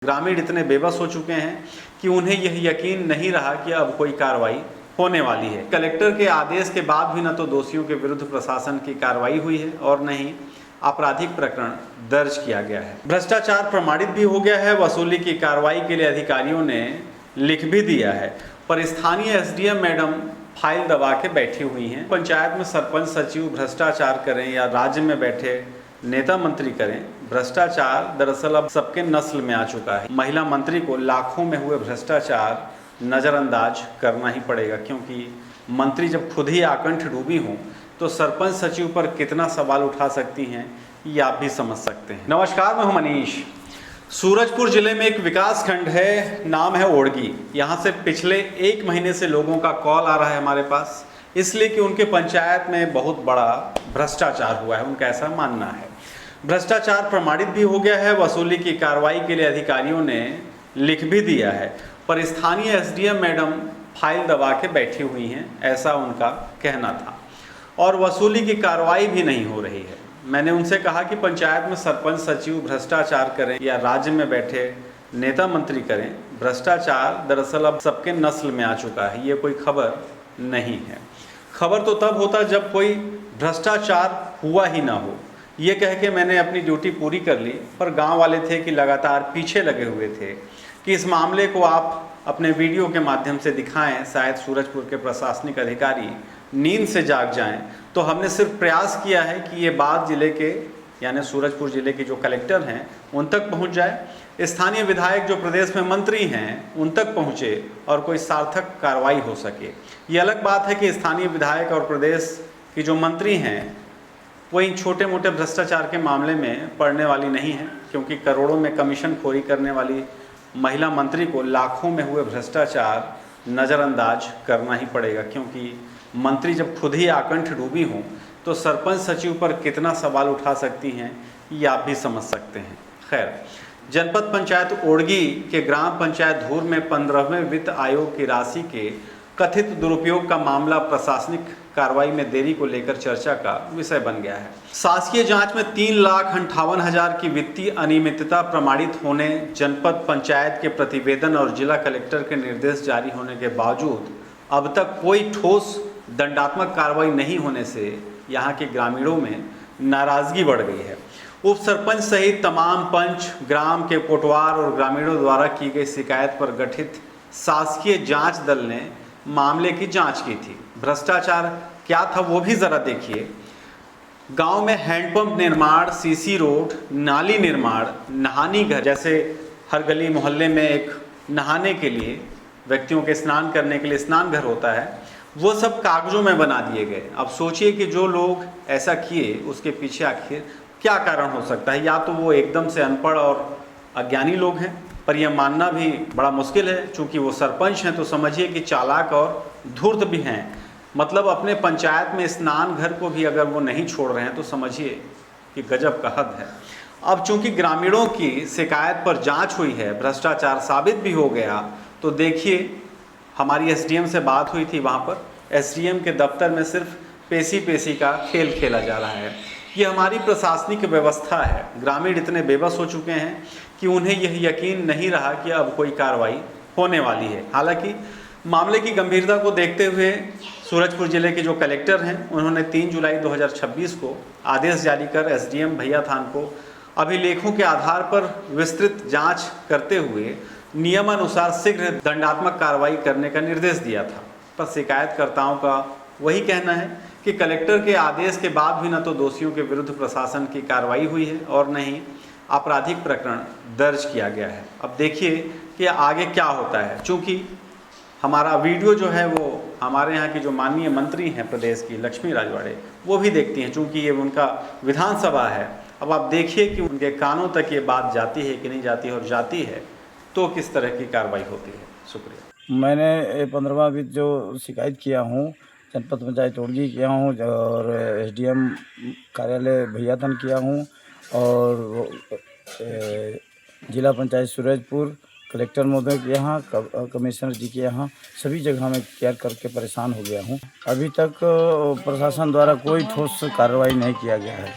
ग्रामीण इतने बेबस हो चुके हैं कि उन्हें यह यकीन नहीं रहा कि अब कोई कार्रवाई होने वाली है। कलेक्टर के आदेश के बाद भी न तो दोषियों के विरुद्ध प्रशासन की कार्रवाई हुई है और न ही आपराधिक प्रकरण दर्ज किया गया है। भ्रष्टाचार प्रमाणित भी हो गया है। वसूली की कार्रवाई के लिए अधिकारियों ने लिख भी दिया है, पर स्थानीय एसडीएम मैडम फाइल दबा के बैठी हुई हैं। पंचायत में सरपंच सचिव भ्रष्टाचार करें या राज्य में बैठे नेता मंत्री करें, भ्रष्टाचार दरअसल अब सबके नस्ल में आ चुका है। महिला मंत्री को लाखों में हुए भ्रष्टाचार नज़रअंदाज करना ही पड़ेगा, क्योंकि मंत्री जब खुद ही आकंठ डूबी हों तो सरपंच सचिव पर कितना सवाल उठा सकती हैं ये आप भी समझ सकते हैं। नमस्कार, मैं हूं मनीष। सूरजपुर जिले में एक विकास खंड है, नाम है ओड़गी। यहाँ से पिछले 1 महीने से लोगों का कॉल आ रहा है हमारे पास, इसलिए कि उनके पंचायत में बहुत बड़ा भ्रष्टाचार हुआ है, उनका ऐसा मानना है। भ्रष्टाचार प्रमाणित भी हो गया है। वसूली की कार्रवाई के लिए अधिकारियों ने लिख भी दिया है, पर स्थानीय एसडीएम मैडम फाइल दबा के बैठी हुई हैं, ऐसा उनका कहना था। और वसूली की कार्रवाई भी नहीं हो रही है। मैंने उनसे कहा कि पंचायत में सरपंच सचिव भ्रष्टाचार करें या राज्य में बैठे नेता मंत्री करें, भ्रष्टाचार दरअसल अब सबके नस्ल में आ चुका है, ये कोई खबर नहीं है। खबर तो तब होता जब कोई भ्रष्टाचार हुआ ही ना हो। ये कह के मैंने अपनी ड्यूटी पूरी कर ली, पर गांव वाले थे कि लगातार पीछे लगे हुए थे कि इस मामले को आप अपने वीडियो के माध्यम से दिखाएं, शायद सूरजपुर के प्रशासनिक अधिकारी नींद से जाग जाएं। तो हमने सिर्फ प्रयास किया है कि ये बात जिले के यानी सूरजपुर जिले के जो कलेक्टर हैं उन तक पहुंच जाए, स्थानीय विधायक जो प्रदेश में मंत्री हैं उन तक पहुंचे और कोई सार्थक कार्रवाई हो सके। ये अलग बात है कि स्थानीय विधायक और प्रदेश की जो मंत्री हैं वो इन छोटे मोटे भ्रष्टाचार के मामले में पड़ने वाली नहीं है, क्योंकि करोड़ों में कमीशन खोरी करने वाली महिला मंत्री को लाखों में हुए भ्रष्टाचार नज़रअंदाज करना ही पड़ेगा, क्योंकि मंत्री जब खुद ही आकंठ डूबी हों तो सरपंच सचिव पर कितना सवाल उठा सकती हैं ये आप भी समझ सकते हैं। खैर, जनपद पंचायत ओड़गी के ग्राम पंचायत धूर में 15वें वित्त आयोग की राशि के कथित दुरुपयोग का मामला प्रशासनिक कार्रवाई में देरी को लेकर चर्चा का विषय बन गया है। शासकीय जांच में 3,58,000 की वित्तीय अनियमितता प्रमाणित होने, जनपद पंचायत के प्रतिवेदन और जिला कलेक्टर के निर्देश जारी होने के बावजूद अब तक कोई ठोस दंडात्मक कार्रवाई नहीं होने से यहाँ के ग्रामीणों में नाराजगी बढ़ गई है। उप सरपंच सहित तमाम पंच, ग्राम के कोटवार और ग्रामीणों द्वारा की गई शिकायत पर गठित शासकीय जांच दल ने मामले की जांच की थी। भ्रष्टाचार क्या था वो भी ज़रा देखिए। गांव में हैंडपंप निर्माण, सीसी रोड, नाली निर्माण, नहानी घर, जैसे हर गली मोहल्ले में एक नहाने के लिए, व्यक्तियों के स्नान करने के लिए स्नान घर होता है, वो सब कागजों में बना दिए गए। अब सोचिए कि जो लोग ऐसा किए उसके पीछे आखिर क्या कारण हो सकता है। या तो वो एकदम से अनपढ़ और अज्ञानी लोग हैं, पर यह मानना भी बड़ा मुश्किल है, चूँकि वो सरपंच हैं तो समझिए कि चालाक और धूर्त भी हैं। मतलब अपने पंचायत में स्नान घर को भी अगर वो नहीं छोड़ रहे हैं तो समझिए कि गजब का हद है। अब चूंकि ग्रामीणों की शिकायत पर जांच हुई है, भ्रष्टाचार साबित भी हो गया, तो देखिए हमारी एसडीएम से बात हुई थी, वहाँ पर एसडीएम के दफ्तर में सिर्फ पेशी का खेल खेला जा रहा है। ये हमारी प्रशासनिक व्यवस्था है। ग्रामीण इतने बेबस हो चुके हैं कि उन्हें यह यकीन नहीं रहा कि अब कोई कार्रवाई होने वाली है। हालांकि मामले की गंभीरता को देखते हुए सूरजपुर जिले के जो कलेक्टर हैं उन्होंने 3 जुलाई 2026 को आदेश जारी कर एसडीएम भैया थान को अभिलेखों के आधार पर विस्तृत जांच करते हुए नियमानुसार शीघ्र दंडात्मक कार्रवाई करने का निर्देश दिया था। पर शिकायतकर्ताओं का वही कहना है कि कलेक्टर के आदेश के बाद भी न तो दोषियों के विरुद्ध प्रशासन की कार्रवाई हुई है और न ही आपराधिक प्रकरण दर्ज किया गया है। अब देखिए कि आगे क्या होता है। चूँकि हमारा वीडियो जो है वो हमारे यहाँ की जो माननीय मंत्री हैं प्रदेश की, लक्ष्मी राजवाड़े, वो भी देखती हैं, चूँकि ये उनका विधानसभा है। अब आप देखिए कि उनके कानों तक ये बात जाती है कि नहीं जाती है, और जाती है तो किस तरह की कार्रवाई होती है। शुक्रिया। मैंने 15वां वित्त जो शिकायत किया हूँ, जनपद पंचायत ओड़गी किया हूँ और एसडीएम कार्यालय भैयाथन किया हूँ और जिला पंचायत सूरजपुर कलेक्टर महोदय के यहाँ, कमिश्नर जी के यहाँ, सभी जगह में केयर करके परेशान हो गया हूँ। अभी तक प्रशासन द्वारा कोई ठोस कार्रवाई नहीं किया गया है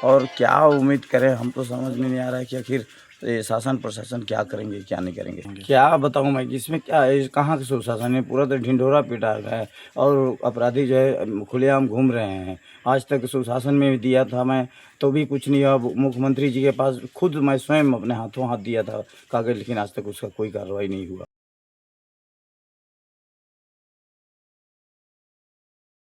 और क्या उम्मीद करें, हम तो समझ में नहीं आ रहा है कि आखिर ये शासन प्रशासन क्या करेंगे क्या नहीं करेंगे, क्या बताऊं मैं कि इसमें क्या है, कहाँ का सुशासन है। पूरा तो ढिंढोरा पीटा गया है और अपराधी जो है खुलेआम घूम रहे हैं। आज तक सुशासन में भी दिया था मैं तो भी कुछ नहीं हुआ। मुख्यमंत्री जी के पास खुद मैं स्वयं अपने हाथों हाथ दिया था कागज, लेकिन आज तक उसका कोई कार्रवाई नहीं हुआ।